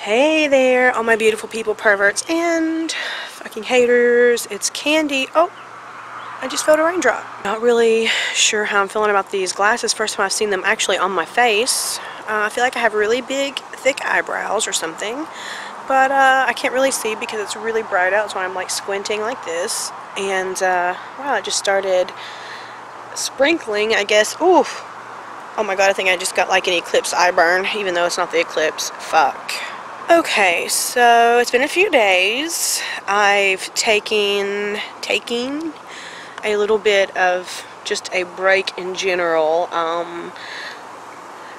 Hey there, all my beautiful people, perverts, and fucking haters. It's Kandi. Oh, I just felt a raindrop. Not really sure how I'm feeling about these glasses. First time I've seen them actually on my face. I feel like I have really big, thick eyebrows or something. But I can't really see because it's really bright out, so I'm like squinting like this. And wow, it just started sprinkling, I guess. Oof. Oh my god, I think I just got like an eclipse eye burn, even though it's not the eclipse. Fuck. Okay, so it's been a few days. I've taken a little bit of just a break in general.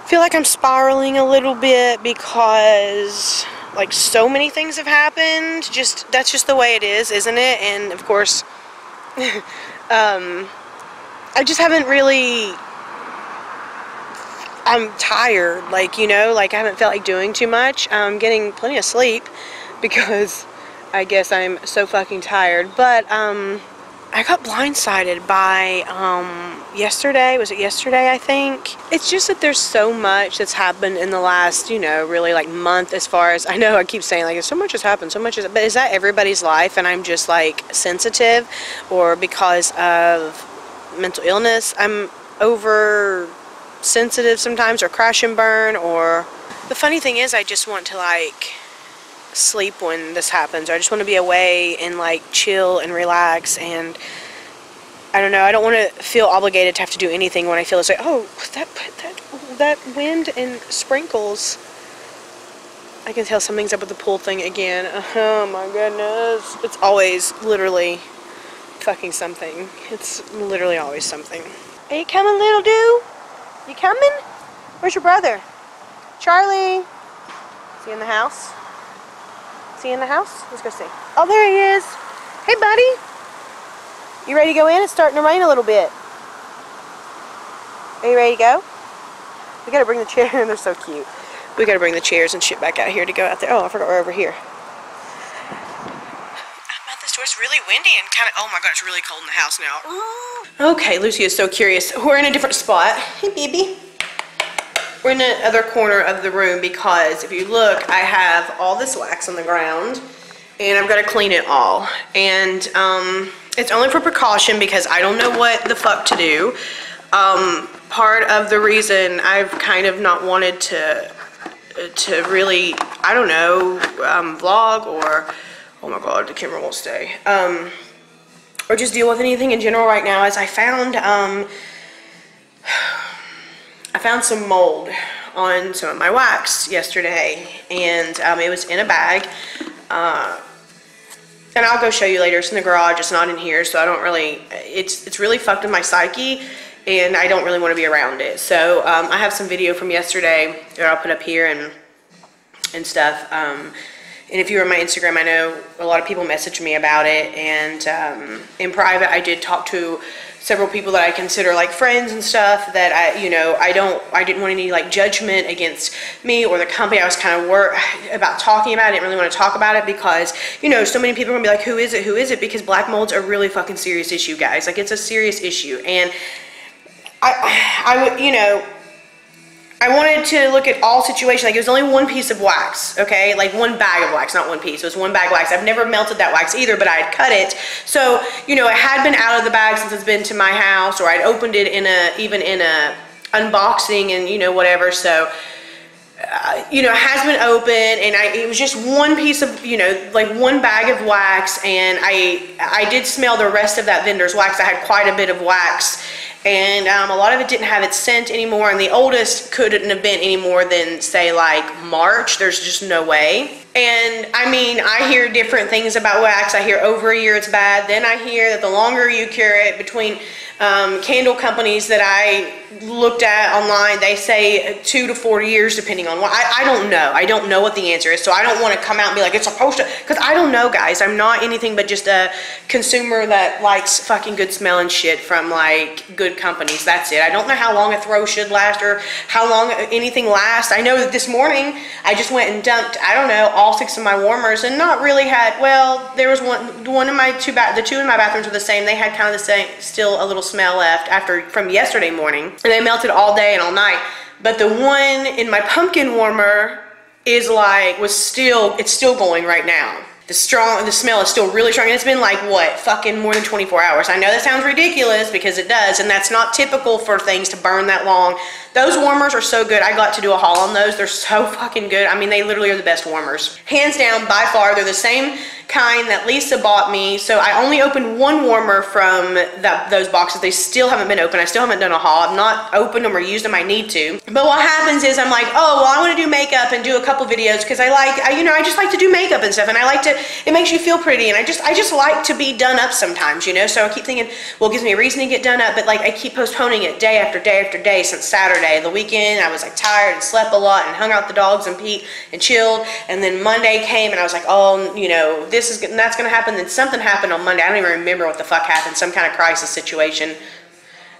Feel like I'm spiraling a little bit because like so many things have happened. That's just the way it is, isn't it? And of course, I just haven't really. I'm tired, like, you know, like I haven't felt like doing too much. I'm getting plenty of sleep because I guess I'm so fucking tired. But I got blindsided by yesterday. Was it yesterday, I think? It's just that there's so much that's happened in the last, you know, really like month, as far as I know. I keep saying like so much has happened, so much but is that everybody's life and I'm just like sensitive, or because of mental illness I'm over sensitive sometimes, or crash and burn? Or the funny thing is I just want to like sleep when this happens, or I just want to be away and like chill and relax, and I don't know, I don't want to feel obligated to have to do anything when I feel it's like, oh, that wind and sprinkles. I can tell something's up with the pool thing again. Oh my goodness, it's always literally fucking something. It's literally always something. Are you coming, little dude? You coming? Where's your brother? Charlie? Is he in the house? Is he in the house? Let's go see. Oh, there he is. Hey, buddy. You ready to go in? It's starting to rain a little bit. Are you ready to go? We gotta bring the chair. They're so cute. We gotta bring the chairs and shit back out here to go out there. Oh, I forgot we're over here. I'm at this door. It's really windy and kind of, oh my god, it's really cold in the house now. Okay, Lucy is so curious. We're in a different spot. Hey, baby. We're in the other corner of the room because if you look, I have all this wax on the ground and I've got to clean it all. And it's only for precaution because I don't know what the fuck to do. Part of the reason I've kind of not wanted to really, I don't know, vlog or, oh my god, the camera won't stay. Or just deal with anything in general right now is I found some mold on some of my wax yesterday, and it was in a bag, and I'll go show you later. It's in the garage, it's not in here, so I don't really, it's really fucked with my psyche, and I don't really want to be around it. So I have some video from yesterday that I'll put up here and stuff. And if you were on my Instagram, I know a lot of people messaged me about it, and in private I did talk to several people that I consider like friends and stuff that I didn't want any like judgment against me or the company. I was kind of worried about talking about it. I didn't really want to talk about it because, you know, so many people are gonna be like, who is it, because black mold's a really fucking serious issue, guys. Like, it's a serious issue, and I would, you know, I wanted to look at all situations. Like, it was only one piece of wax, okay? Like, one bag of wax, not one piece. It was one bag of wax. I've never melted that wax either, but I had cut it. So, you know, it had been out of the bag since it's been to my house, or I'd opened it even in a unboxing and, you know, whatever. So, you know, it has been open, and it was just one piece of, you know, like one bag of wax, and I did smell the rest of that vendor's wax. I had quite a bit of wax. And a lot of it didn't have its scent anymore, and the oldest couldn't have been any more than, say, like March. There's just no way. And I mean, I hear different things about wax. I hear over a year it's bad. Then I hear that the longer you cure it, between candle companies that I looked at online, they say 2 to 4 years depending on what. I don't know. I don't know what the answer is, so I don't want to come out and be like, it's supposed to, because I don't know, guys. I'm not anything but just a consumer that likes fucking good smelling shit from like good companies. That's it. I don't know how long a throw should last or how long anything lasts. I know that this morning I just went and dumped, I don't know, all 6 of my warmers, and not really had, well, there was one of my the two in my bathrooms were the same. They had kind of the same, still a little smell left from yesterday morning, and they melted all day and all night. But the one in my pumpkin warmer is like, it's still going right now. The smell is still really strong, and it's been like, what, fucking more than 24 hours. I know that sounds ridiculous because it does, and that's not typical for things to burn that long. Those warmers are so good. I got to do a haul on those. They're so fucking good. I mean, they literally are the best warmers. Hands down, by far, they're the same kind that Lisa bought me. So I only opened one warmer from those boxes. They still haven't been opened. I still haven't done a haul. I've not opened them or used them. I need to. But what happens is I'm like, oh, well, I want to do makeup and do a couple videos because I just like to do makeup and stuff, and I like to, it makes you feel pretty, and I just like to be done up sometimes, you know? So I keep thinking, well, it gives me a reason to get done up, but like I keep postponing it day after day after day since Saturday. The weekend, I was like tired and slept a lot and hung out with the dogs and Pete and chilled, and then Monday came and I was like, oh, you know, that's gonna happen. Then something happened on Monday. I don't even remember what the fuck happened. Some kind of crisis situation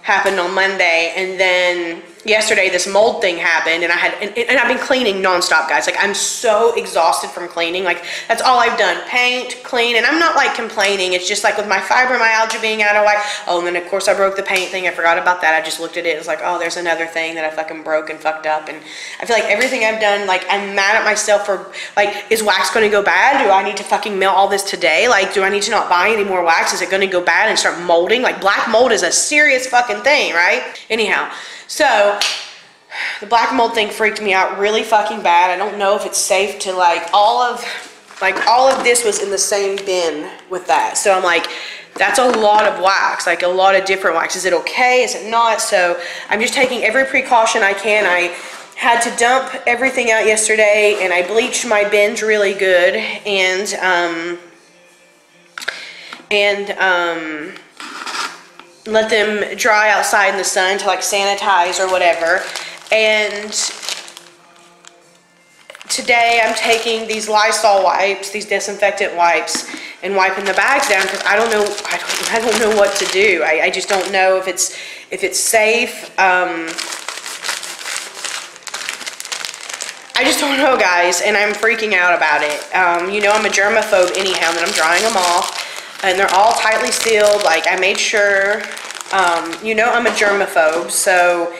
happened on Monday, and then yesterday this mold thing happened, and I've been cleaning nonstop, guys. Like, I'm so exhausted from cleaning. Like, that's all I've done, paint, clean, and I'm not like complaining. It's just like with my fibromyalgia being out of whack. Oh, and then of course I broke the paint thing. I forgot about that. I just looked at it. It's like, oh, there's another thing that I fucking broke and fucked up. And I feel like everything I've done, like, I'm mad at myself for, like, is wax going to go bad? Do I need to fucking melt all this today? Like, do I need to not buy any more wax? Is it going to go bad and start molding? Like, black mold is a serious fucking thing, right? Anyhow, so the black mold thing freaked me out really fucking bad. I don't know if it's safe to, like, all of this was in the same bin with that. So I'm like, that's a lot of wax, like a lot of different wax. Is it okay? Is it not? So I'm just taking every precaution I can. I had to dump everything out yesterday, and I bleached my bins really good, and let them dry outside in the sun to like sanitize or whatever. And today I'm taking these Lysol wipes, these disinfectant wipes, and wiping the bags down because I don't know what to do. I just don't know if it's safe. I just don't know, guys, and I'm freaking out about it. You know, I'm a germaphobe anyhow, and I'm drying them off. And they're all tightly sealed. Like, I made sure, you know, I'm a germaphobe. So,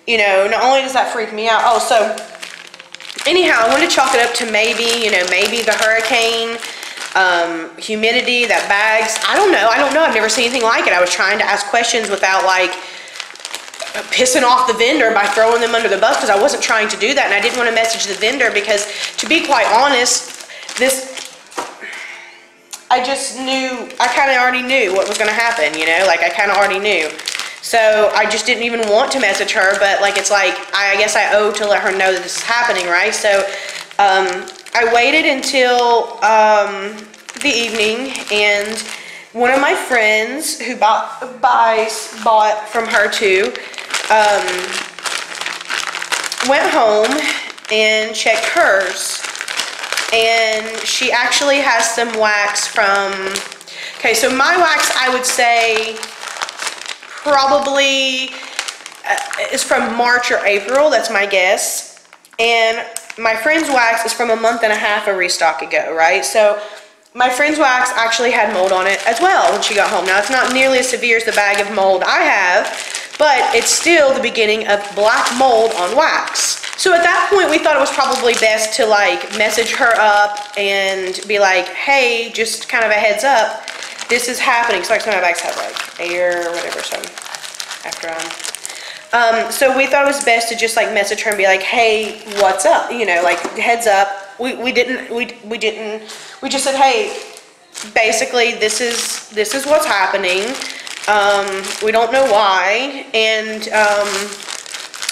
you know, not only does that freak me out. Oh, so, anyhow, I want to chalk it up to maybe, you know, maybe the hurricane, humidity, that bags. I don't know. I've never seen anything like it. I was trying to ask questions without, like, pissing off the vendor by throwing them under the bus, because I wasn't trying to do that. And I didn't want to message the vendor because, to be quite honest, I just knew, I kind of already knew what was going to happen, you know, like I kind of already knew. So I just didn't even want to message her, but like, it's like, I guess I owe to let her know that this is happening, right? So I waited until the evening, and one of my friends who bought from her too, went home and checked hers. And she actually has some wax from, okay, so my wax, I would say, probably is from March or April, that's my guess. And my friend's wax is from a month and a half of restock ago, right? So my friend's wax actually had mold on it as well when she got home. Now, it's not nearly as severe as the bag of mold I have, but it's still the beginning of black mold on wax. So at that point, we thought it was probably best to like message her up and be like, hey, just kind of a heads up, this is happening. So like some of my bags have like air or whatever, so after so we thought it was best to just like message her and be like, hey, what's up? You know, like heads up. We just said, hey, basically this is what's happening. We don't know why, and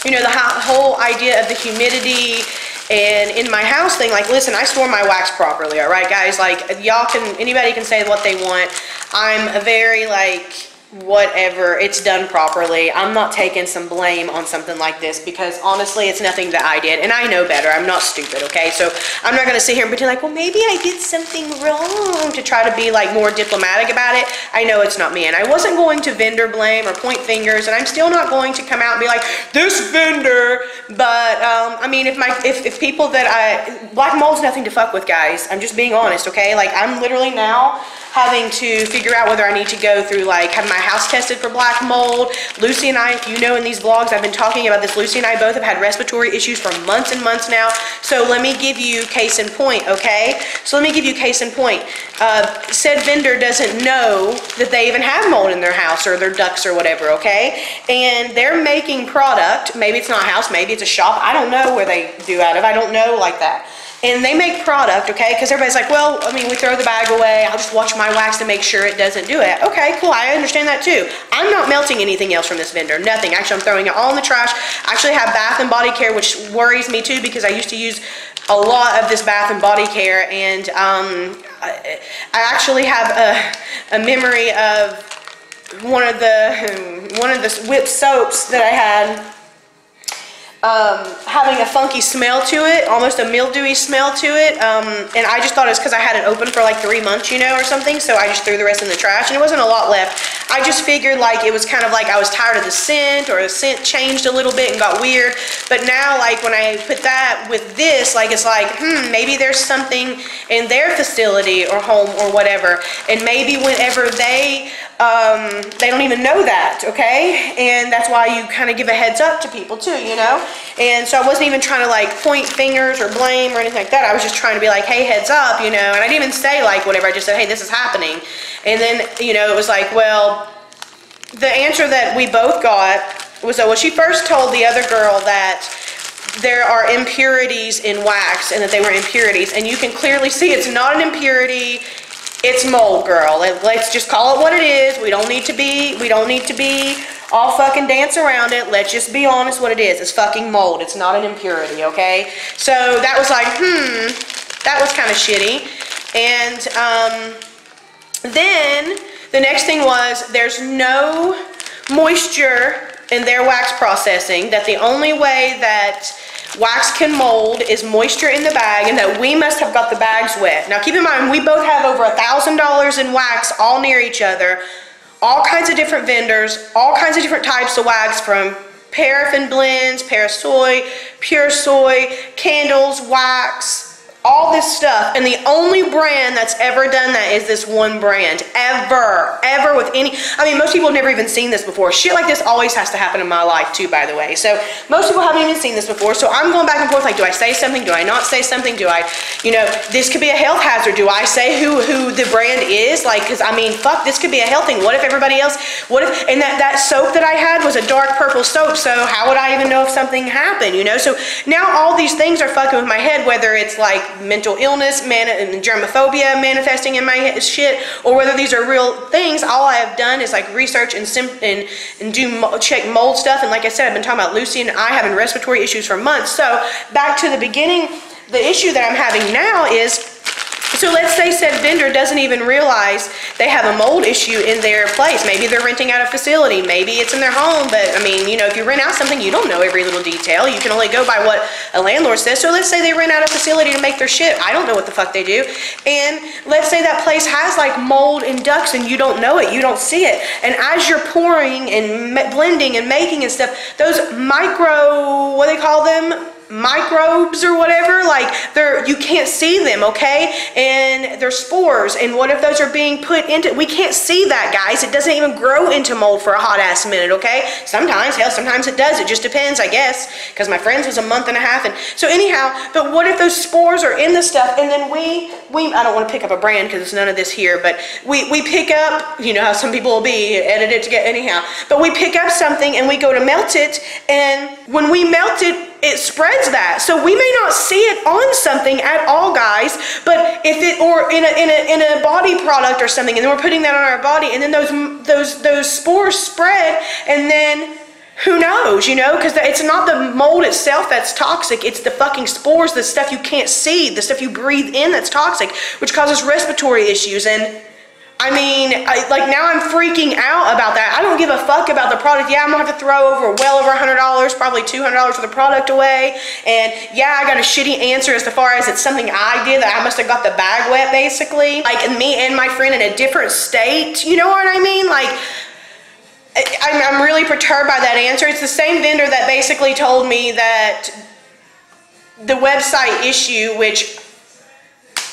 you know, the whole idea of the humidity and in my house thing, like, listen, I store my wax properly, all right, guys? Like, anybody can say what they want. I'm a very, like, whatever, it's done properly. I'm not taking some blame on something like this because, honestly, it's nothing that I did, and I know better. I'm not stupid, okay? So I'm not going to sit here and pretend like, well, maybe I did something wrong to try to be, like, more diplomatic about it. I know it's not me, and I wasn't going to vendor blame or point fingers, and I'm still not going to come out and be like, this vendor, but, I mean, if people that black mold's nothing to fuck with, guys. I'm just being honest, okay? Like, I'm literally now having to figure out whether I need to go through, like, have my I house tested for black mold. Lucy and I, if you know in these vlogs, I've been talking about this. Lucy and I both have had respiratory issues for months and months now. So let me give you case in point, okay? So let me give you case in point. Said vendor doesn't know that they even have mold in their house or their ducts or whatever, okay? And they're making product. Maybe it's not a house, maybe it's a shop. I don't know where they do out of. I don't know like that. And they make product, okay? Because everybody's like, well, I mean, we throw the bag away. I'll just watch my wax to make sure it doesn't do it. Okay, cool. I understand that too. I'm not melting anything else from this vendor. Nothing. Actually, I'm throwing it all in the trash. I actually have Bath and Body Care, which worries me too because I used to use a lot of this Bath and Body Care, and I actually have a memory of one of the whip soaps that I had having a funky smell to it, almost a mildewy smell to it, and I just thought it was because I had it open for like 3 months, you know, or something, so I just threw the rest in the trash, and it wasn't a lot left. I just figured like it was kind of like I was tired of the scent, or the scent changed a little bit and got weird, but now like when I put that with this, like it's like, maybe there's something in their facility or home or whatever, and maybe whenever they don't even know that, okay? And that's why you kind of give a heads up to people too, you know? And so I wasn't even trying to like point fingers or blame or anything like that. I was just trying to be like, hey, heads up, you know? And I didn't even say like whatever. I just said, hey, this is happening. And then, you know, it was like, well, the answer that we both got was that, well, she first told the other girl that there are impurities in wax and that they were impurities. And you can clearly see it's not an impurity. It's mold, girl. Let's just call it what it is. We don't need to be all fucking dance around it. Let's just be honest what it is. It's fucking mold. It's not an impurity, okay? So that was like, that was kind of shitty. And then the next thing was there's no moisture in their wax processing, that the only way that wax can mold is moisture in the bag, and that we must have got the bags wet. Now keep in mind, we both have over $1,000 in wax all near each other, all kinds of different vendors, all kinds of different types of wax, from paraffin blends, parasoy, pure soy, candles, wax, all this stuff. And the only brand that's ever done that is this one brand. Ever with any, I mean, most people have never even seen this before. Shit like this always has to happen in my life too, by the way. So most people haven't even seen this before. So I'm going back and forth, like, do I say something? Do I not say something? Do I, you know, this could be a health hazard. Do I say who the brand is? Like, because I mean, fuck, this could be a health thing. What if everybody else, what if, and that soap that I had was a dark purple soap, so how would I even know if something happened, you know? So now all these things are fucking with my head, whether it's like mental illness, and germaphobia manifesting in my shit, or whether these are real things. All I have done is like research and check mold stuff. And like I said, I've been talking about Lucy and I having respiratory issues for months. So back to the beginning, the issue that I'm having now is, so let's say said vendor doesn't even realize they have a mold issue in their place. Maybe they're renting out a facility. Maybe it's in their home. But I mean, you know, if you rent out something, you don't know every little detail. You can only go by what a landlord says. So let's say they rent out a facility to make their shit. I don't know what the fuck they do. And let's say that place has like mold and ducts and you don't know it. You don't see it. And as you're pouring and blending and making and stuff, those micro, what do they call them? Microbes or whatever, like you can't see them, okay? And they're spores, and what if those are being put into, we can't see that, guys. It doesn't even grow into mold for a hot ass minute, okay? Sometimes, hell, sometimes it does. It just depends, I guess, because my friend's was a month and a half. And so anyhow, but what if those spores are in the stuff, and then we I don't want to pick up a brand because it's none of this here, but we pick up, you know how some people will be edited to get, anyhow, but we pick up something and we go to melt it, and when we melt it, it spreads that. So we may not see it on something at all, guys, but if it, or in a body product or something, and then we're putting that on our body, and then those spores spread, and then who knows, you know, because it's not the mold itself that's toxic, it's the fucking spores, the stuff you can't see, the stuff you breathe in that's toxic, which causes respiratory issues. And I mean, like now I'm freaking out about that. I don't give a fuck about the product. Yeah, I'm gonna have to throw well over $100, probably $200 for the product away. And yeah, I got a shitty answer as far as it's something I did, that I must have got the bag wet, basically. Like, and me and my friend in a different state, you know what I mean? Like, I'm really perturbed by that answer. It's the same vendor that basically told me that the website issue, which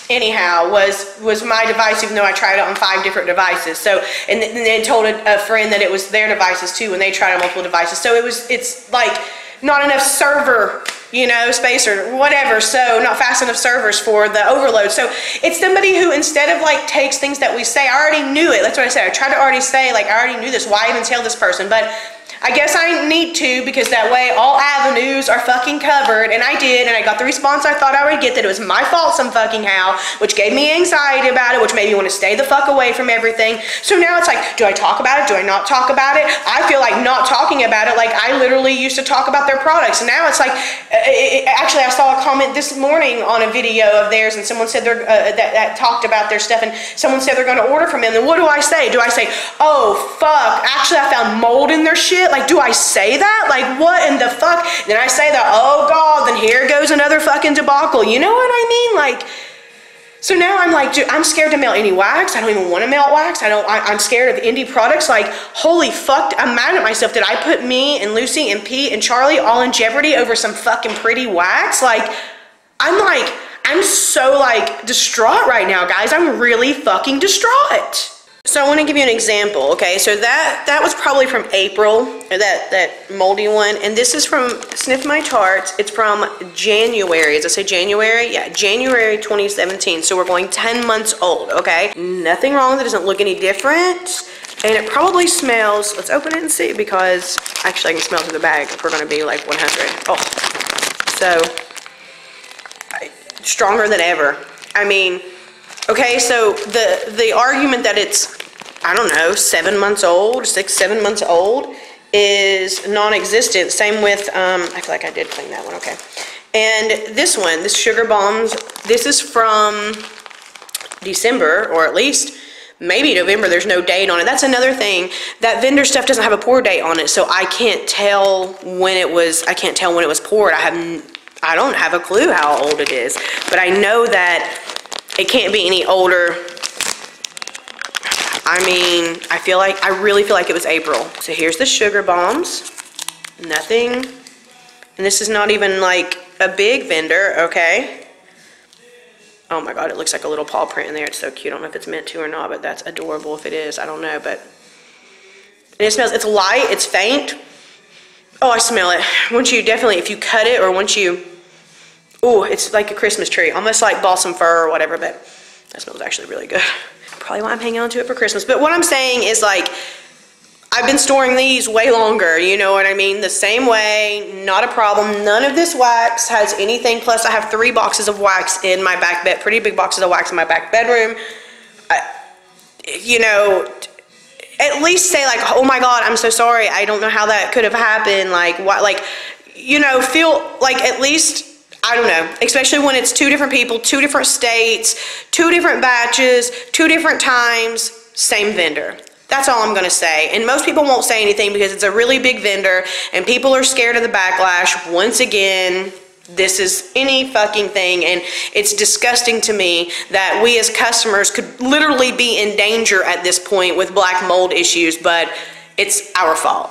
anyhow, was my device, even though I tried it on 5 different devices. So, and then told a friend that it was their devices too when they tried on multiple devices. So it's like not enough server, you know, space or whatever, so not fast enough servers for the overload. So it's somebody who, instead of like takes things that we say, I already knew it. That's what I said. I tried to already say, like, I already knew this. Why even tell this person? But I guess I need to, because that way all avenues are fucking covered, and I did, and I got the response I thought I would get, that it was my fault some fucking how, which gave me anxiety about it, which made me want to stay the fuck away from everything. So now it's like, do I talk about it? Do I not talk about it? I feel like not talking about it, like I literally used to talk about their products, and now it's like, actually I saw a comment this morning on a video of theirs, and someone said they're, that talked about their stuff, and someone said they're going to order from them. Then what do I say? Do I say, oh fuck, actually I found mold in their shit? Like, do I say that? Like, what in the fuck? Then I say that, oh God, then here goes another fucking debacle. You know what I mean? Like, so now I'm like, dude, I'm scared to mail any wax. I don't even want to mail wax. I'm scared of indie products. Like, holy fuck, I'm mad at myself. Did I put me and Lucy and Pete and Charlie all in jeopardy over some fucking pretty wax? Like, I'm so like distraught right now, guys. I'm really fucking distraught. So I want to give you an example, okay? So that was probably from April, that moldy one, and this is from Sniff My Charts. It's from January. Does it say January? Yeah, January 2017. So we're going 10 months old, okay? Nothing wrong. That doesn't look any different, and it probably smells. Let's open it and see, because actually I can smell through the bag if we're going to be like 100. Oh, so stronger than ever. I mean. Okay, so the argument that it's, I don't know, 7 months old, 6, 7 months old is non-existent. Same with, I feel like I did clean that one, okay. And this one, this Sugar Bombs, this is from December, or at least maybe November. There's no date on it. That's another thing. That vendor stuff doesn't have a pour date on it, so I can't tell when it was, poured. I don't have a clue how old it is, but I know that it can't be any older. I mean, I really feel like it was April. So here's the Sugar Bombs. Nothing. And this is not even like a big vendor, okay? Oh my God, it looks like a little paw print in there. It's so cute. I don't know if it's meant to or not, but that's adorable if it is. I don't know, but. And it smells, it's light, it's faint. Oh, I smell it. Once you definitely, if you cut it or once you, ooh, it's like a Christmas tree, almost like balsam fir or whatever, but that smells actually really good. Probably why I'm hanging on to it for Christmas. But what I'm saying is, like, I've been storing these way longer, you know what I mean? The same way, not a problem. None of this wax has anything. Plus, I have 3 boxes of wax in my back bed, pretty big boxes of wax in my back bedroom. You know, at least say like, oh my God, I'm so sorry. I don't know how that could have happened. Like, what, like, you know, feel like at least, I don't know, especially when it's 2 different people, 2 different states, 2 different batches, 2 different times, same vendor. That's all I'm going to say. And most people won't say anything because it's a really big vendor and people are scared of the backlash. Once again, this is any fucking thing, and it's disgusting to me that we as customers could literally be in danger at this point with black mold issues, but it's our fault.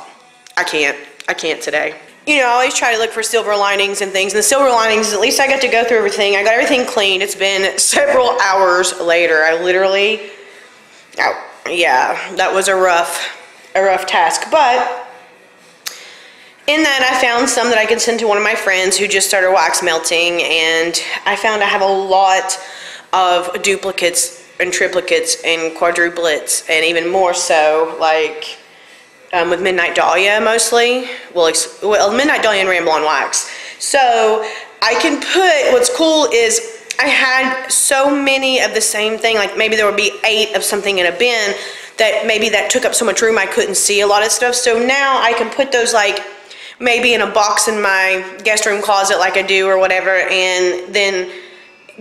I can't today. You know, I always try to look for silver linings and things, and the silver linings is at least I got to go through everything. I got everything cleaned. It's been several hours later. I literally, oh, yeah, that was a rough task, but in that I found some that I could send to one of my friends who just started wax melting, and I found I have a lot of duplicates and triplicates and quadruplets, and even more so, like, with Midnight Dahlia mostly. Well, Midnight Dahlia and Ramble on Wax. So I can put, what's cool is I had so many of the same thing, like maybe there would be 8 of something in a bin that maybe that took up so much room I couldn't see a lot of stuff. So now I can put those like maybe in a box in my guest room closet like I do or whatever, and then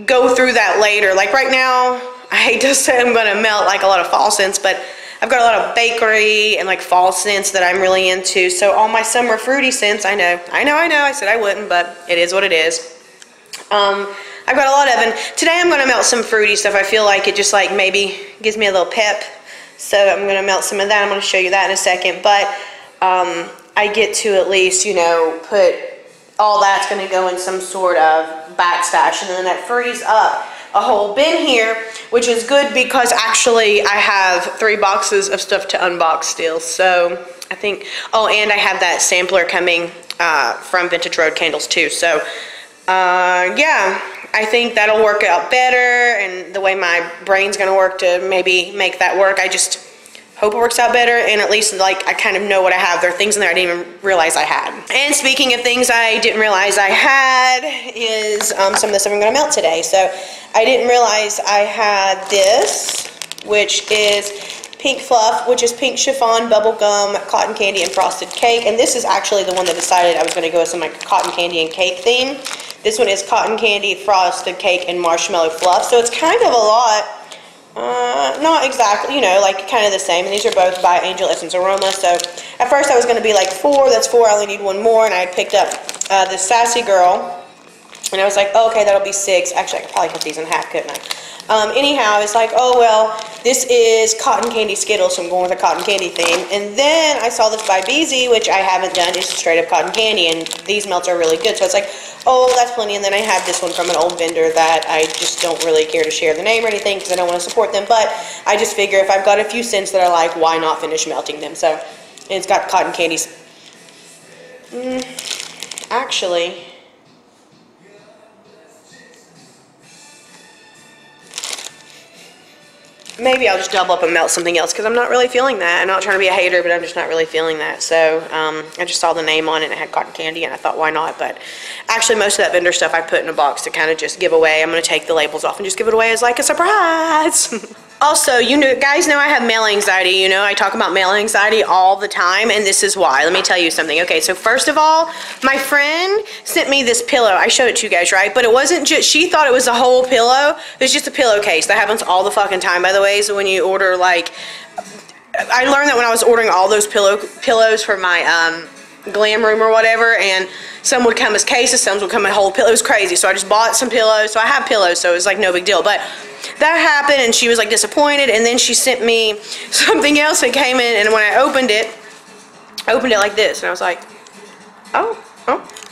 go through that later. Like right now, I hate to say I'm gonna melt like a lot of fall scents, but I've got a lot of bakery and like fall scents that I'm really into. So all my summer fruity scents, I know, I said I wouldn't, but it is what it is. I've got a lot of them. Today I'm gonna melt some fruity stuff. I feel like it just like maybe gives me a little pep. So I'm gonna melt some of that. I'm gonna show you that in a second. But I get to at least, you know, put all that's gonna go in some sort of backstash, and then that frees up a whole bin here, which is good because actually I have 3 boxes of stuff to unbox still. So I think, oh, and I have that sampler coming from Vintage Road Candles too. So yeah, I think that'll work out better, and the way my brain's gonna work to maybe make that work, I just hope it works out better, and at least like I kind of know what I have. There are things in there I didn't even realize I had. And speaking of things I didn't realize I had is some of the stuff I'm gonna melt today. So I didn't realize I had this, which is pink fluff, which is pink chiffon, bubblegum, cotton candy, and frosted cake. And this is actually the one that decided I was gonna go with some like cotton candy and cake theme. This one is cotton candy, frosted cake, and marshmallow fluff. So it's kind of a lot. Not exactly, you know, like kind of the same. And these are both by Angel Essence Aroma. So at first I was going to be like 4, that's 4, I only need 1 more. And I had picked up this Sassy Girl. And I was like, oh, okay, that'll be 6. Actually, I could probably cut these in half, couldn't I? Anyhow, it's like, oh, well, this is cotton candy Skittles, so I'm going with a cotton candy theme. And then I saw this by BZ, which I haven't done. It's straight up cotton candy, and these melts are really good. So it's like, oh, that's plenty. And then I have this one from an old vendor that I just don't really care to share the name or anything because I don't want to support them. But I just figure if I've got a few scents that I like, why not finish melting them? So, and it's got cotton candies. Actually, maybe I'll just double up and melt something else because I'm not really feeling that. I'm not trying to be a hater, but I'm just not really feeling that. So I just saw the name on it and it had cotton candy and I thought, why not? But actually most of that vendor stuff I put in a box to kind of just give away. I'm going to take the labels off and just give it away as like a surprise. Also, you guys know I have mail anxiety. You know, I talk about mail anxiety all the time, and this is why. Let me tell you something. Okay, so first of all, my friend sent me this pillow. I showed it to you guys, right? But it wasn't just, she thought it was a whole pillow. It was just a pillowcase. That happens all the fucking time, by the way. So when you order, like, I learned that when I was ordering all those pillows for my glam room or whatever, and some would come as cases, some would come in whole pillows. It was crazy. So I just bought some pillows. So I have pillows, so it was like no big deal. But that happened and she was like disappointed, and then she sent me something else that came in, and when I opened it like this, and I was like, oh,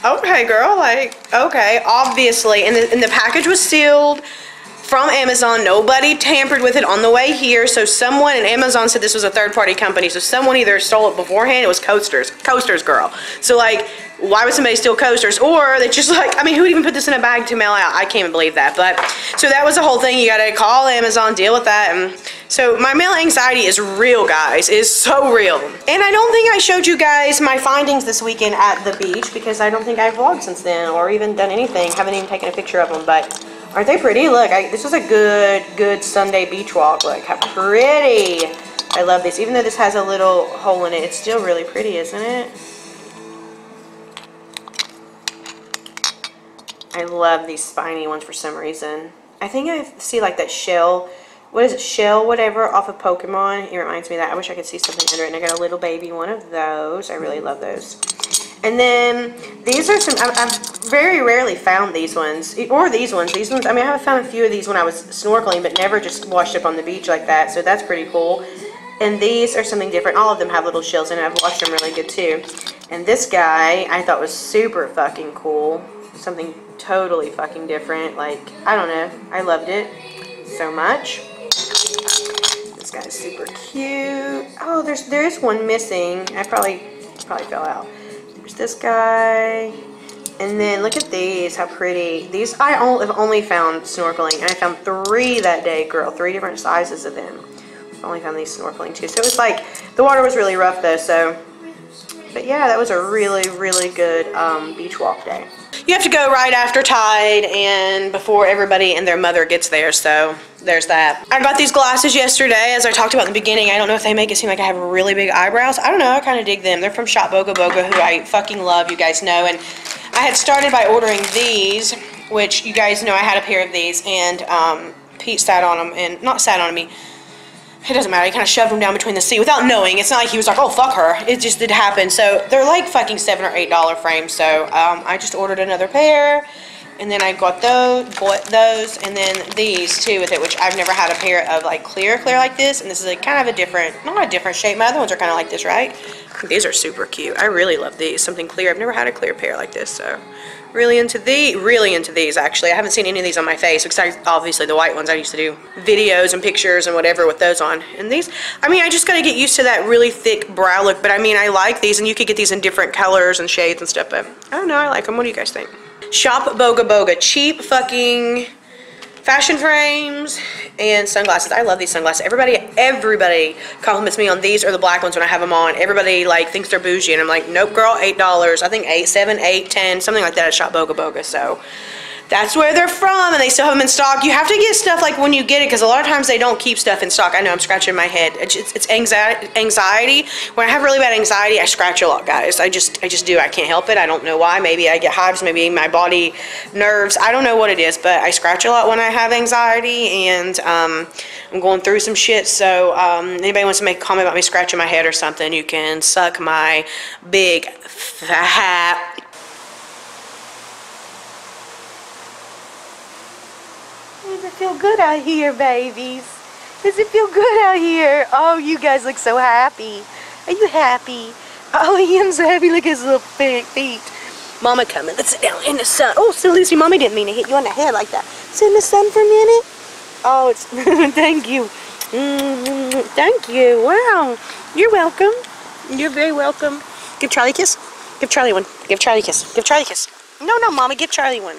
okay, girl, like, okay, obviously, and the package was sealed from Amazon. Nobody tampered with it on the way here. So someone, and Amazon said this was a third-party company, so someone either stole it beforehand. It was coasters, girl. So like, why would somebody steal coasters? Or they just like, I mean, who would even put this in a bag to mail out? I can't even believe that. But so that was the whole thing. You gotta call Amazon, deal with that. And so my mail anxiety is real, guys. It is so real. And I don't think I showed you guys my findings this weekend at the beach because I don't think I've vlogged since then or even done anything. Haven't even taken a picture of them, but aren't they pretty? Look, this was a good Sunday beach walk. Look how pretty. I love this. Even though this has a little hole in it, it's still really pretty, isn't it? I love these spiny ones for some reason. I think I see like that shell, what is it, shell whatever off of Pokemon. It reminds me of that. I wish I could see something under it. And I got a little baby one of those. I really love those. And then these are some, I've very rarely found these ones, or these ones. These ones, I mean, I have found a few of these when I was snorkeling, but never just washed up on the beach like that. So that's pretty cool. And these are something different. All of them have little shells in it. I've washed them really good too. And this guy I thought was super fucking cool. Something totally fucking different. Like, I don't know. I loved it so much. This guy's super cute. Oh, there is one missing. I probably fell out. There's this guy. And then look at these. How pretty. These I have only found snorkeling. And I found 3 that day, girl. 3 different sizes of them. I've only found these snorkeling too. So it was like, the water was really rough though, so. But yeah, that was a really, really good beach walk day. You have to go right after tide and before everybody and their mother gets there, so there's that. I got these glasses yesterday, as I talked about in the beginning. I don't know if they make it seem like I have really big eyebrows. I don't know, I kind of dig them. They're from Shop Boga Boga, who I fucking love, you guys know. And I had started by ordering these, which you guys know I had a pair of these, and Pete sat on them, and not sat on me. It doesn't matter, he kind of shoved them down between the seat without knowing. It's not like he was like, oh, fuck her. It just did happen. So they're like fucking $7 or $8 frames. So I just ordered another pair. And then I bought those. And then these too with it, which I've never had a pair of like clear like this. And this is like kind of a different, not a different shape. My other ones are kind of like this, right? These are super cute. I really love these. Something clear. I've never had a clear pair like this. So Really into these actually. I haven't seen any of these on my face, besides obviously the white ones. I used to do videos and pictures and whatever with those on. And these, I mean, I just gotta get used to that really thick brow look, but I mean, I like these, and you could get these in different colors and shades and stuff, but I don't know, I like them. What do you guys think? Shop Boga Boga, cheap fucking fashion frames and sunglasses. I love these sunglasses. Everybody compliments me on these or the black ones when I have them on. Everybody like thinks they're bougie, and I'm like, nope, girl, $8. I think 8, 7, 8, 10, something like that at Shop Boga Boga. So that's where they're from, and they still have them in stock. You have to get stuff like when you get it, because a lot of times they don't keep stuff in stock. I know, I'm scratching my head. It's anxiety. When I have really bad anxiety, I scratch a lot, guys. I just do. I can't help it. I don't know why. Maybe I get hives. Maybe my body nerves. I don't know what it is, but I scratch a lot when I have anxiety, and I'm going through some shit. So anybody wants to make a comment about me scratching my head or something, you can suck my big fat. Does it feel good out here, babies? Does it feel good out here? Oh, you guys look so happy. Are you happy? Oh, I am so happy. Look at his little feet. Mama coming. Let's sit down in the sun. Oh, so Lucy, Mommy didn't mean to hit you on the head like that. Sit in the sun for a minute. Oh, it's thank you. Thank you. Wow. You're welcome. You're very welcome. Give Charlie a kiss. Give Charlie one. Give Charlie a kiss. Give Charlie a kiss. No, Mama, give Charlie one.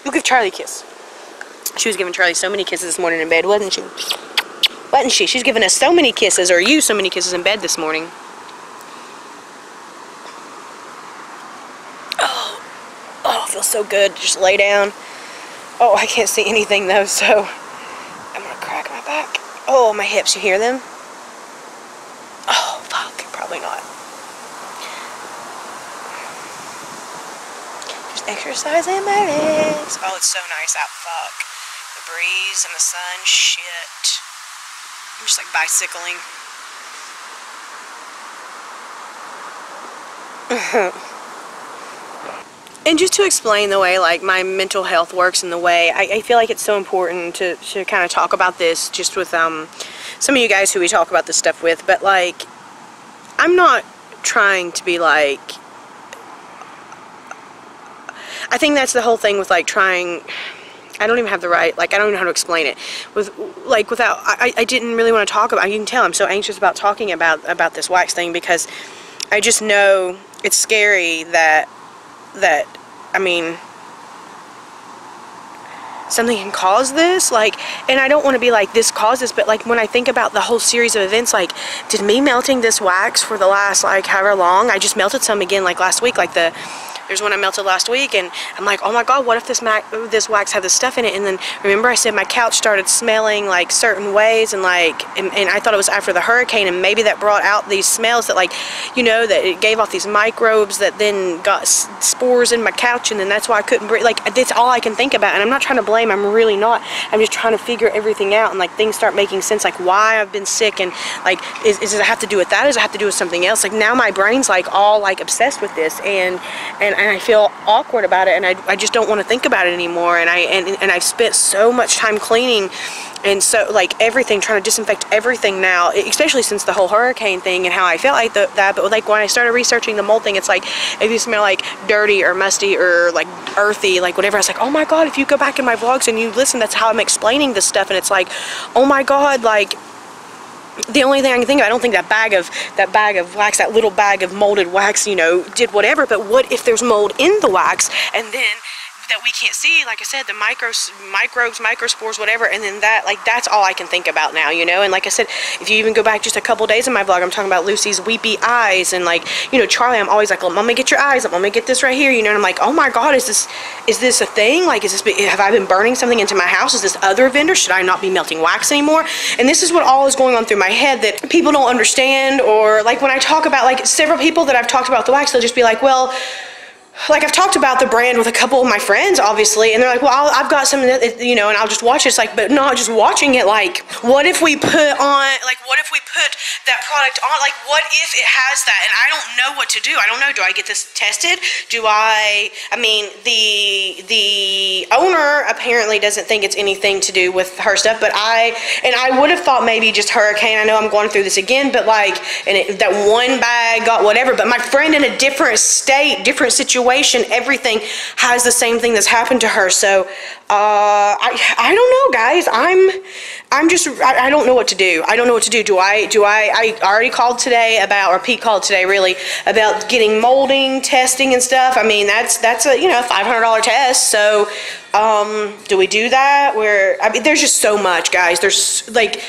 You give Charlie a kiss. She was giving Charlie so many kisses this morning in bed, wasn't she? Wasn't she? She's giving us so many kisses, or you so many kisses in bed this morning. Oh, it feels so good. Just lay down. Oh, I can't see anything though, so I'm gonna crack my back. Oh, my hips, you hear them? Oh, fuck, probably not. Just exercising my legs. Oh, it's so nice out, fuck. The breeze and the sun, shit. I'm just like bicycling. And just to explain the way like my mental health works and the way I feel like it's so important to kind of talk about this just with some of you guys who we talk about this stuff with, but like I'm not trying to be like, I think that's the whole thing with like trying, I don't even have the right, like I don't even know how to explain it with like without, I didn't really want to talk about, you can tell I'm so anxious about talking about this wax thing, because I just know it's scary that I mean something can cause this, like, and I don't want to be like this caused this, but like when I think about the whole series of events, like did me melting this wax for the last like however long, I just melted some again like last week, like there's one I melted last week, and I'm like, oh my god, what if this wax had this stuff in it? And then remember I said my couch started smelling like certain ways, and like and I thought it was after the hurricane, and maybe that brought out these smells that like, you know, that it gave off these microbes that then got spores in my couch, and then that's why I couldn't breathe. Like that's all I can think about, and I'm not trying to blame, I'm really not. I'm just trying to figure everything out, and like things start making sense, like why I've been sick, and like does it have to do with that? Does it have to do with something else? Like now my brain's like all like obsessed with this, and I feel awkward about it, and I just don't want to think about it anymore, and I've spent so much time cleaning, and so like everything, trying to disinfect everything now, especially since the whole hurricane thing and how I felt like that. But like when I started researching the mold thing, it's like if you smell like dirty or musty or like earthy, like whatever, I was like, oh my god, if you go back in my vlogs and you listen, that's how I'm explaining this stuff, and it's like, oh my god, like the only thing I can think of, I don't think that bag of wax, that little bag of molded wax, you know, did whatever, but what if there's mold in the wax, and then that we can't see, like I said, the microbes, microspores, whatever, and then that, like, that's all I can think about now, you know. And like I said, if you even go back just a couple days in my vlog, I'm talking about Lucy's weepy eyes, and like, you know, Charlie, I'm always like, let me get your eyes up, let me get this right here, you know, and I'm like, oh my god, is this a thing? Like, have I been burning something into my house? Is this other vendor? Should I not be melting wax anymore? And this is what all is going on through my head that people don't understand, or like when I talk about, like, several people that I've talked about the wax, they'll just be like, well, like I've talked about the brand with a couple of my friends, obviously, and they're like, well, I've got some, you know, and I'll just watch it. It's like, but not just watching it, like, what if we put that product on, like, what if it has that, and I don't know what to do. I don't know, do I get this tested? I mean, the owner apparently doesn't think it's anything to do with her stuff, but I would have thought maybe just hurricane. I know I'm going through this again, but like, that one bag got whatever, but my friend in a different state, different situation, situation, everything has the same thing that's happened to her. So I don't know, guys. I don't know what to do. I don't know what to do. I already called today about, or Pete called today really, about getting molding testing and stuff. I mean, that's a, you know, $500 test. So do we do that? I mean, there's just so much, guys. There's like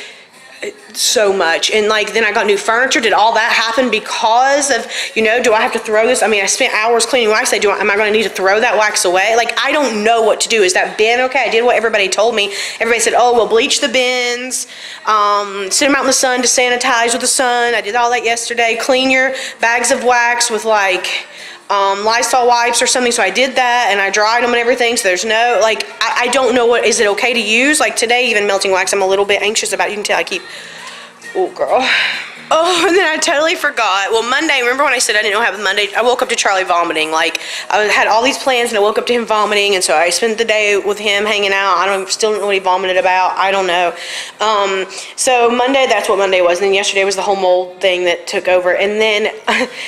so much. And like, then I got new furniture. Did all that happen because of, you know, do I have to throw this? I mean, I spent hours cleaning wax. Am I going to need to throw that wax away? Like, I don't know what to do. Is that bin okay? I did what everybody told me. Everybody said, oh, well, bleach the bins, sit them out in the sun to sanitize with the sun. I did all that yesterday. Clean your bags of wax with like Lysol wipes or something. So I did that and I dried them and everything. So there's no, like, I don't know what, is it okay to use? Like today, even melting wax, I'm a little bit anxious about. You can tell I keep, oh girl. Oh, and then I totally forgot. Well, Monday, remember when I said I didn't know what happened Monday? I woke up to Charlie vomiting. Like, I had all these plans and I woke up to him vomiting, and so I spent the day with him hanging out. Still don't know what he vomited about. I don't know. So Monday, that's what Monday was. And then yesterday was the whole mold thing that took over. And then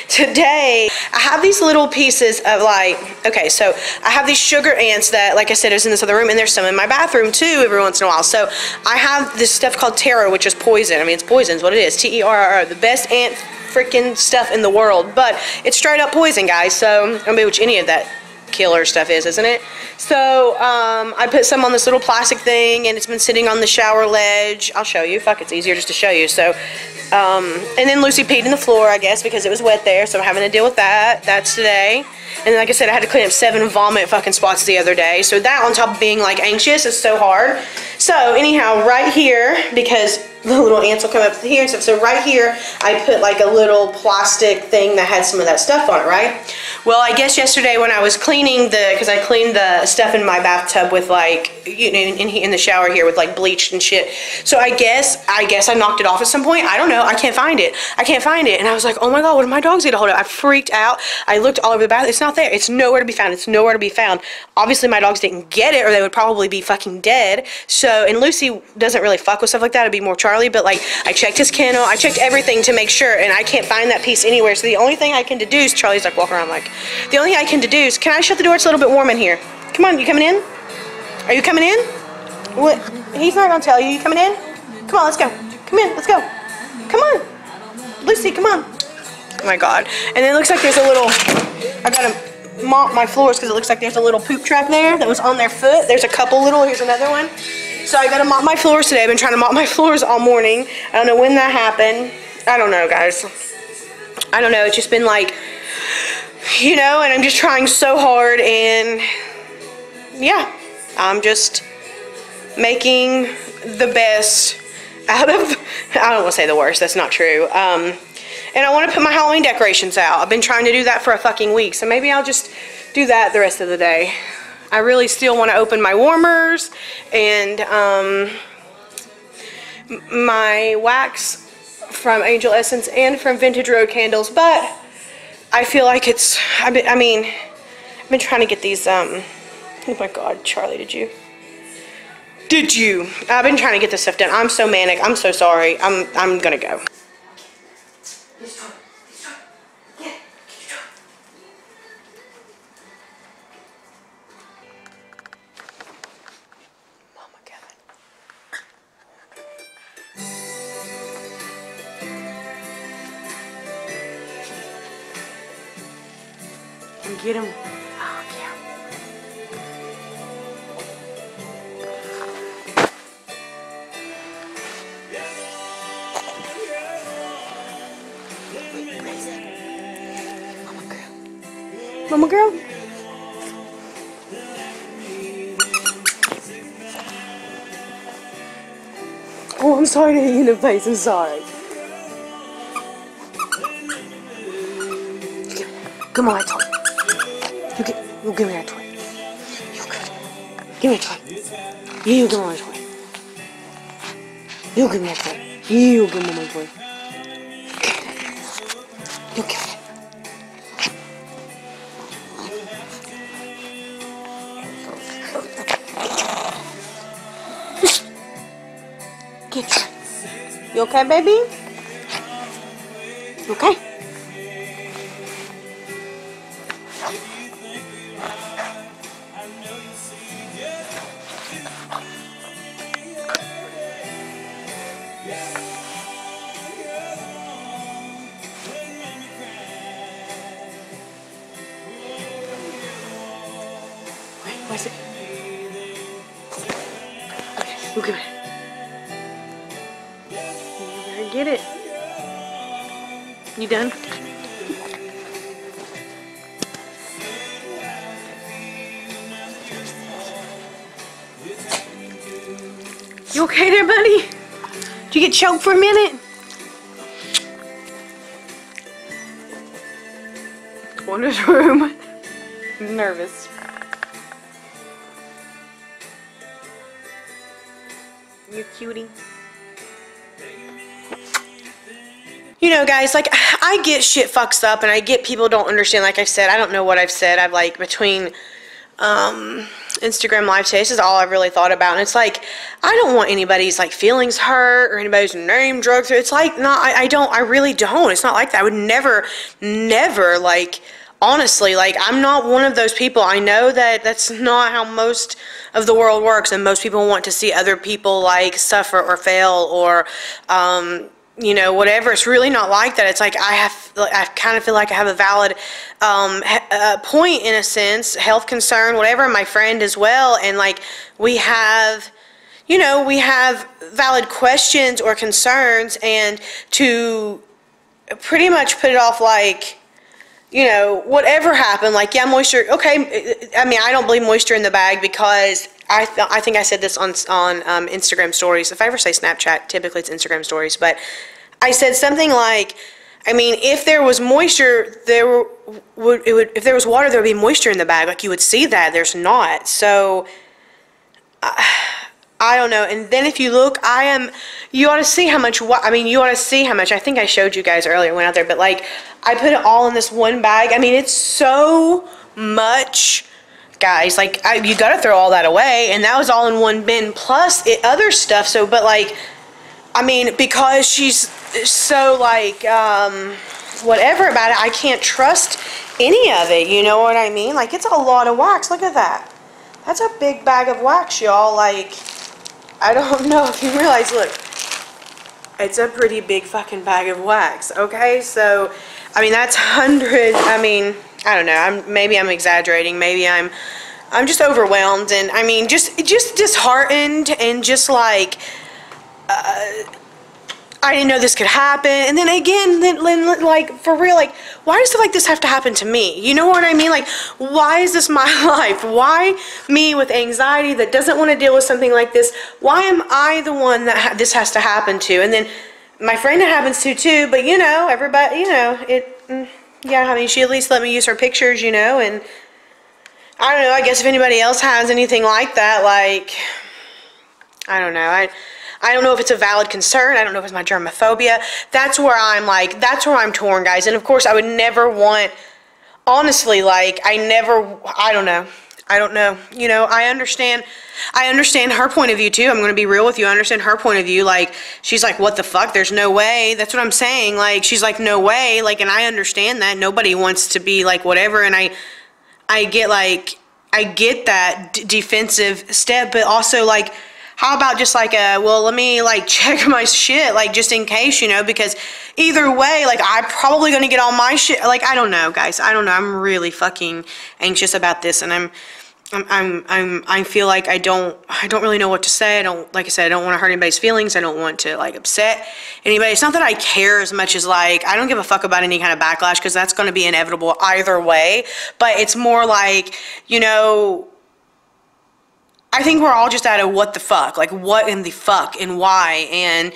today, I have these little pieces of like, okay, so I have these sugar ants that, like I said, is in this other room, and there's some in my bathroom too every once in a while. So I have this stuff called taro, which is poison. I mean, it's poison is what it is. T-E-R-R. The best ant freaking stuff in the world, but it's straight up poison, guys. So I mean, which any of that killer stuff is, isn't it? So I put some on this little plastic thing, and it's been sitting on the shower ledge. I'll show you. Fuck, it's easier just to show you. So and then Lucy peed in the floor, I guess, because it was wet there, so I'm having to deal with that. That's today. And then, like I said, I had to clean up 7 vomit fucking spots the other day. So that, on top of being like anxious, is so hard. So anyhow, right here, because the little ants will come up here and stuff. So right here, I put like a little plastic thing that had some of that stuff on it, right? Well, I guess yesterday when I was cleaning because I cleaned the stuff in my bathtub with like, you know, in the shower here with like bleach and shit. So I guess I knocked it off at some point. I don't know. I can't find it. I can't find it. And I was like, oh my God, what did my dogs get a hold of? I freaked out. I looked all over the bathroom. It's not there. It's nowhere to be found. It's nowhere to be found. Obviously, my dogs didn't get it, or they would probably be fucking dead. So, and Lucy doesn't really fuck with stuff like that. It'd be more Charlie, but like, I checked his kennel. I checked everything to make sure, and I can't find that piece anywhere. So the only thing I can deduce, Charlie's like walking around like, the only thing I can deduce, can I shut the door? It's a little bit warm in here. Come on, you coming in? Are you coming in? What? He's not gonna tell you. You coming in? Come on, let's go. Come in, let's go. Come on. Lucy, come on. Oh my God. And then it looks like there's a little, I gotta mop my floors because it looks like there's a little poop track there that was on their foot. There's a couple little, here's another one. So I gotta mop my floors today. I've been trying to mop my floors all morning. I don't know when that happened. I don't know, guys. I don't know. It's just been like, you know, and I'm just trying so hard, and yeah, I'm just making the best out of, I don't want to say the worst, that's not true. And I want to put my Halloween decorations out. I've been trying to do that for a fucking week, so maybe I'll just do that the rest of the day. I really still want to open my warmers and my wax from Angel Essence and from Vintage Road Candles, but I feel like it's, I've been trying to get these, oh my God, Charlie, did you? I've been trying to get this stuff done. I'm so manic. I'm so sorry. I'm gonna go. Get him. Oh, yeah. Mama girl. Oh, I'm sorry to hit you in the face. I'm sorry. Come on, I told you. You give me that toy. Give me a toy. You give me my toy. You give me that toy. You give me my toy. You give me it. Get it. You okay, baby? You okay? Look at it. You better get it. You done? You okay there, buddy? Did you get choked for a minute? Go in his room. I'm nervous. You cutie. You know, guys, like, I get shit fucks up and I get people don't understand. Like I said, I don't know what I've said. I've, like, between Instagram live today, this is all I've really thought about. And it's like, I don't want anybody's, like, feelings hurt or anybody's name drugged. It's like, no, I really don't. It's not like that. I would never, like, honestly, like, I'm not one of those people. I know that that's not how most of the world works, and most people want to see other people, like, suffer or fail or, you know, whatever. It's really not like that. It's like I kind of feel like I have a valid point in a sense, health concern, whatever. My friend as well, and like we have, you know, we have valid questions or concerns, and to pretty much put it off like, you know, whatever happened, like, yeah, moisture, okay. I mean, I don't believe moisture in the bag because I think I said this on Instagram stories. If I ever say Snapchat, typically it's Instagram stories, but I said something like, I mean, if there was moisture, if there was water, there would be moisture in the bag. Like, you would see that. There's not. So, I don't know. And then if you look, you ought to see how much, you ought to see how much, I think I showed you guys earlier, went out there, but like, I put it all in this one bag. I mean, it's so much, guys. Like, you got to throw all that away, and that was all in one bin, plus other stuff. So, but like, I mean, because she's so like, whatever about it, I can't trust any of it. You know what I mean? Like, it's a lot of wax. Look at that. That's a big bag of wax, y'all. Like, I don't know if you realize, look, it's a pretty big fucking bag of wax, okay? So, I mean, that's hundreds. I mean, I don't know. Maybe I'm exaggerating. Maybe I'm just overwhelmed, and I mean, just disheartened, and just like, I didn't know this could happen. And then again, like, for real, like, why does stuff like this have to happen to me? You know what I mean? Like, why is this my life? Why me with anxiety that doesn't want to deal with something like this? Why am I the one that this has to happen to? And then my friend it happens to too, but you know, everybody, you know, yeah, I mean, she at least let me use her pictures, you know, and I don't know, I guess if anybody else has anything like that, like, I don't know, I don't know if it's a valid concern. I don't know if it's my germaphobia. That's where I'm like, that's where I'm torn, guys. And of course, I would never want, honestly, like, I don't know. You know, I understand her point of view too. I'm going to be real with you. I understand her point of view. Like, she's like, what the fuck? There's no way. That's what I'm saying. Like, she's like, no way. Like, and I understand that. Nobody wants to be like whatever. And I get that defensive step, but also like, how about just like well, let me like check my shit, like, just in case, you know, because either way, like, I'm probably going to get all my shit. Like, I don't know, guys. I don't know. I'm really fucking anxious about this, and I feel like I don't really know what to say. Like I said, I don't want to hurt anybody's feelings. I don't want to like upset anybody. It's not that I care as much as like, I don't give a fuck about any kind of backlash, because that's going to be inevitable either way. But it's more like, you know, I think we're all just at a what the fuck, like, what in the fuck and why, and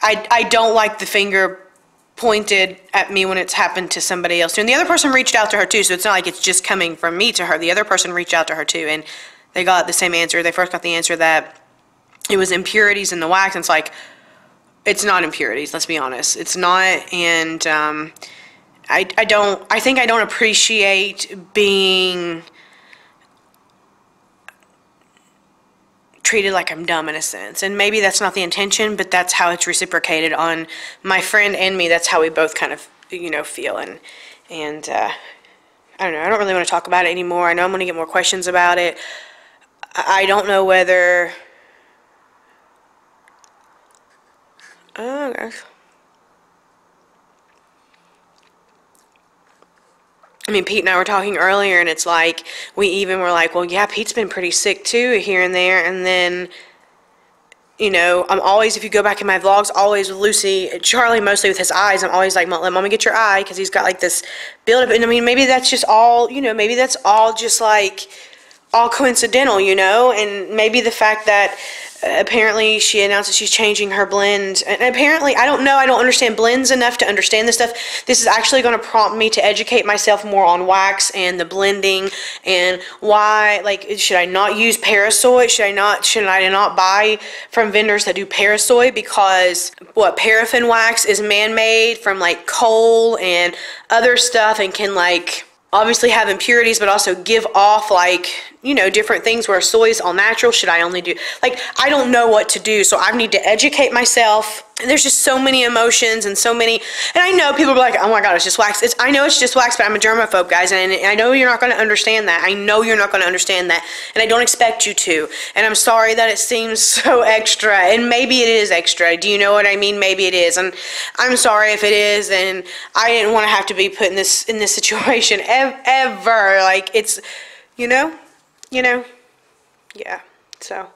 I don't like the finger pointed at me when it's happened to somebody else too. And the other person reached out to her too, so it's not like it's just coming from me to her. The other person reached out to her too, and they got the same answer. They first got the answer that it was impurities in the wax, and it's like, it's not impurities, let's be honest. It's not, and I think I don't appreciate being treated like I'm dumb in a sense, and maybe that's not the intention, but that's how it's reciprocated on my friend and me. That's how we both kind of, you know, feel, and I don't know, I don't really want to talk about it anymore. I know I'm going to get more questions about it. I don't know whether, oh gosh, I mean, Pete and I were talking earlier, and it's like, we even were like, well, yeah, Pete's been pretty sick too here and there. And then, you know, I'm always, if you go back in my vlogs, always with Lucy, Charlie mostly with his eyes, I'm always like, let Mommy get your eye, because he's got like this buildup. And I mean, maybe that's just all, you know, maybe that's all just like all coincidental, you know. And maybe the fact that apparently she announced that she's changing her blend, and apparently I don't know, I don't understand blends enough to understand this stuff. This is actually going to prompt me to educate myself more on wax and the blending, and why, like, should I not use Parasoy? Should I not buy from vendors that do Parasoy? Because what, paraffin wax is man-made from like coal and other stuff, and can like obviously have impurities, but also give off like, you know, different things, where soy is all natural. Should I only do, like, I don't know what to do, so I need to educate myself. And there's just so many emotions and so many, and I know people will be like, oh my god, it's just wax. I know it's just wax, but I'm a germaphobe, guys, and I know you're not going to understand that. I know you're not going to understand that, and I don't expect you to. And I'm sorry that it seems so extra, and maybe it is extra. Do you know what I mean? Maybe it is, and I'm sorry if it is, and I didn't want to have to be put in this situation ever. Like, it's, you know, yeah. So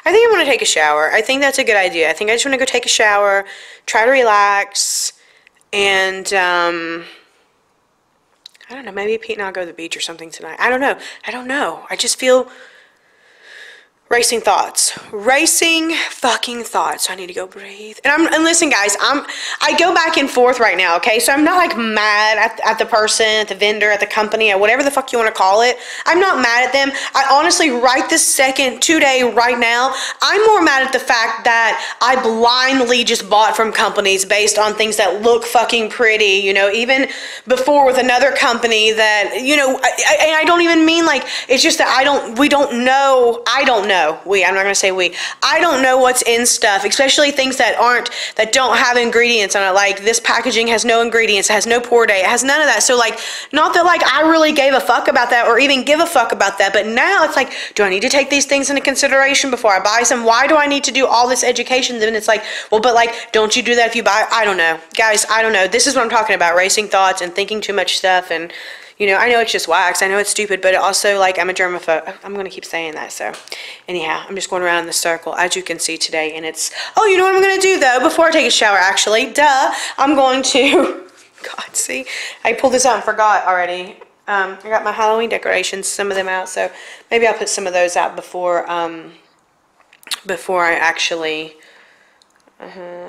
I think I'm going to take a shower. I think that's a good idea. I think I just want to go take a shower, try to relax, and I don't know, maybe Pete and I'll go to the beach or something tonight. I don't know. I just feel racing fucking thoughts. I need to go breathe. And listen, guys, I go back and forth right now, okay? So I'm not like mad at the person, at the vendor, at the company, or whatever the fuck you want to call it. I'm not mad at them. I honestly, right this second, today, right now, I'm more mad at the fact that I blindly just bought from companies based on things that look fucking pretty, you know, even before with another company that, you know, I don't even mean like, it's just that I don't know. I'm not gonna say we. I don't know what's in stuff, especially things that don't have ingredients on it. Like, this packaging has no ingredients, it has no pour date, it has none of that. So like, not that like I really gave a fuck about that or even give a fuck about that, but now it's like, do I need to take these things into consideration before I buy some? Why do I need to do all this education? Then it's like, well, but like, don't you do that if you buy? I don't know, guys. I don't know. This is what I'm talking about: racing thoughts and thinking too much stuff. And you know, I know it's just wax. I know it's stupid, but also, like, I'm a germaphobe. I'm going to keep saying that. So, anyhow, I'm just going around in the circle, as you can see today. And it's, oh, you know what I'm going to do, though, before I take a shower, actually? Duh. I'm going to, God, see? I pulled this out and forgot already. I got my Halloween decorations, some of them out. So, maybe I'll put some of those out before I actually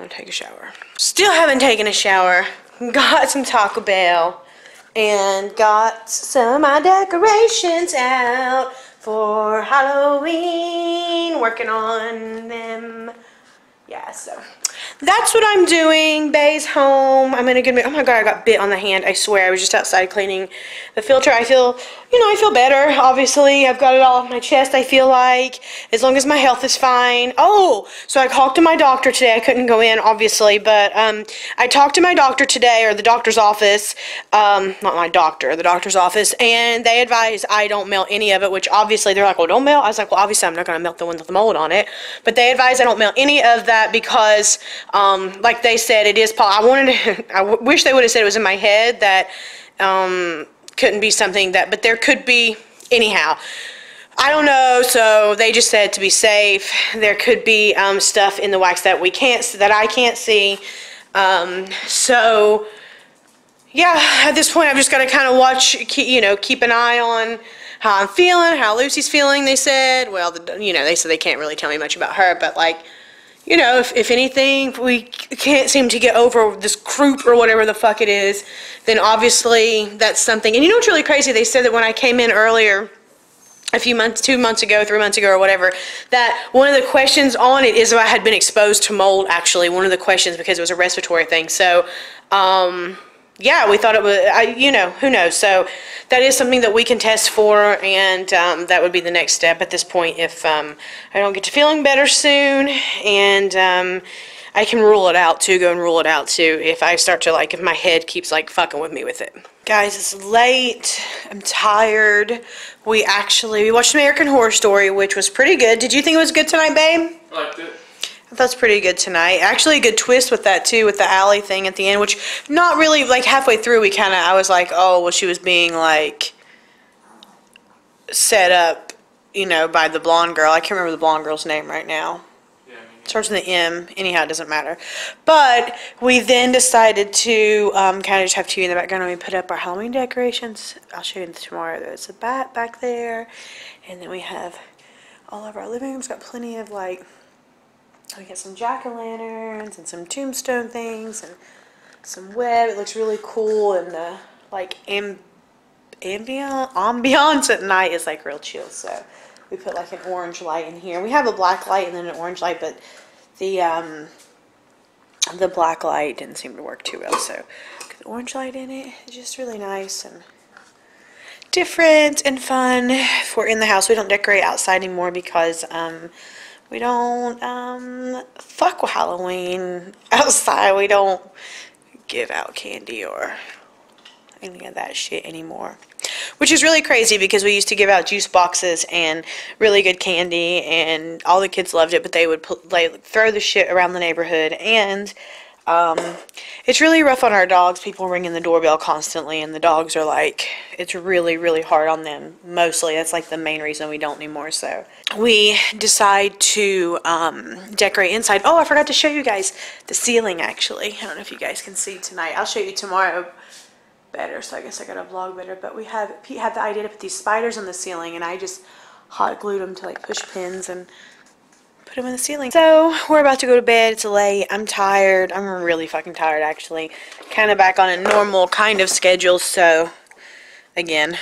take a shower. Still haven't taken a shower. Got some Taco Bell. And got some of my decorations out for Halloween, working on them. Yeah, so that's what I'm doing. Bay's home. I'm in a good mood. Oh my god, I got bit on the hand. I swear, I was just outside cleaning the filter. I feel, you know, I feel better. Obviously, I've got it all off my chest, I feel like, as long as my health is fine. Oh, so I talked to my doctor today. I couldn't go in, obviously, but I talked to my doctor today, or the doctor's office. Not my doctor, the doctor's office, and they advised I don't melt any of it, which obviously they're like, well, don't melt. I was like, well, obviously I'm not going to melt the one with the mold on it, but they advised I don't melt any of that because like they said, it is I wish they would have said it was in my head, that couldn't be something that, but there could be, anyhow, I don't know. So they just said, to be safe, there could be stuff in the wax that I can't see. So yeah, at this point I've just got to kind of watch, keep an eye on how I'm feeling, how Lucy's feeling. They said, well, they said they can't really tell me much about her, but like, if anything, if we can't seem to get over this croup or whatever the fuck it is, then obviously that's something. And you know what's really crazy? They said that when I came in earlier, a few months, 2 months ago, 3 months ago, or whatever, that one of the questions on it is if I had been exposed to mold, actually, one of the questions, because it was a respiratory thing. So, yeah, we thought it was, who knows. So that is something that we can test for, and that would be the next step at this point if I don't get to feeling better soon, and I can rule it out too, go and rule it out too, if I start to, like, if my head keeps, like, fucking with me with it. Guys, it's late. I'm tired. We watched American Horror Story, which was pretty good. Did you think it was good tonight, babe? I liked it. That's pretty good tonight. Actually, a good twist with that too, with the alley thing at the end, which not really, like halfway through I was like, oh, well, she was being like set up, you know, by the blonde girl. I can't remember the blonde girl's name right now. Starts with an M. Anyhow, it doesn't matter. But we then decided to kind of just have TV in the background, and we put up our Halloween decorations. I'll show you tomorrow. There's a bat back there, and then we have all of our living rooms got plenty of like, we got some jack-o'-lanterns and some tombstone things and some web. It looks really cool, and the like ambiance at night is like real chill. So we put like an orange light in here. We have a black light and then an orange light, but the black light didn't seem to work too well. So put the orange light in it. It's just really nice and different and fun. If we're in the house, we don't decorate outside anymore because we don't fuck with Halloween outside. We don't give out candy or any of that shit anymore, which is really crazy because we used to give out juice boxes and really good candy, and all the kids loved it, but they would throw the shit around the neighborhood, and it's really rough on our dogs. People ringing the doorbell constantly, and the dogs are like, it's really, really hard on them. Mostly, that's like the main reason we don't anymore. So we decide to decorate inside. Oh, I forgot to show you guys the ceiling, actually. I don't know if you guys can see tonight. I'll show you tomorrow better, so I guess I gotta vlog better. But Pete had the idea to put these spiders on the ceiling, and I just hot glued them to like push pins and put them in the ceiling. So we're about to go to bed. It's late. I'm tired. I'm really fucking tired, actually. Kind of back on a normal kind of schedule. So again,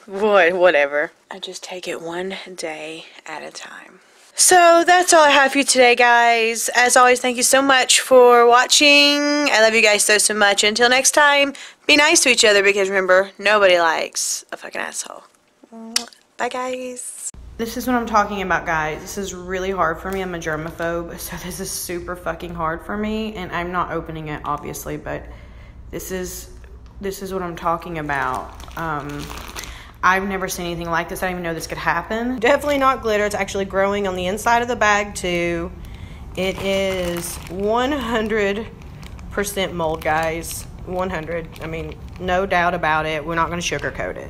whatever. I just take it one day at a time. So that's all I have for you today, guys. As always, thank you so much for watching. I love you guys so much. Until next time, be nice to each other, because remember, nobody likes a fucking asshole. Bye, guys. This is what I'm talking about, guys. This is really hard for me. I'm a germaphobe, so this is super fucking hard for me, and I'm not opening it, obviously, but this is what I'm talking about. I've never seen anything like this. I didn't even know this could happen. Definitely not glitter. It's actually growing on the inside of the bag too. It is 100% mold, guys. 100. I mean, no doubt about it. We're not going to sugarcoat it.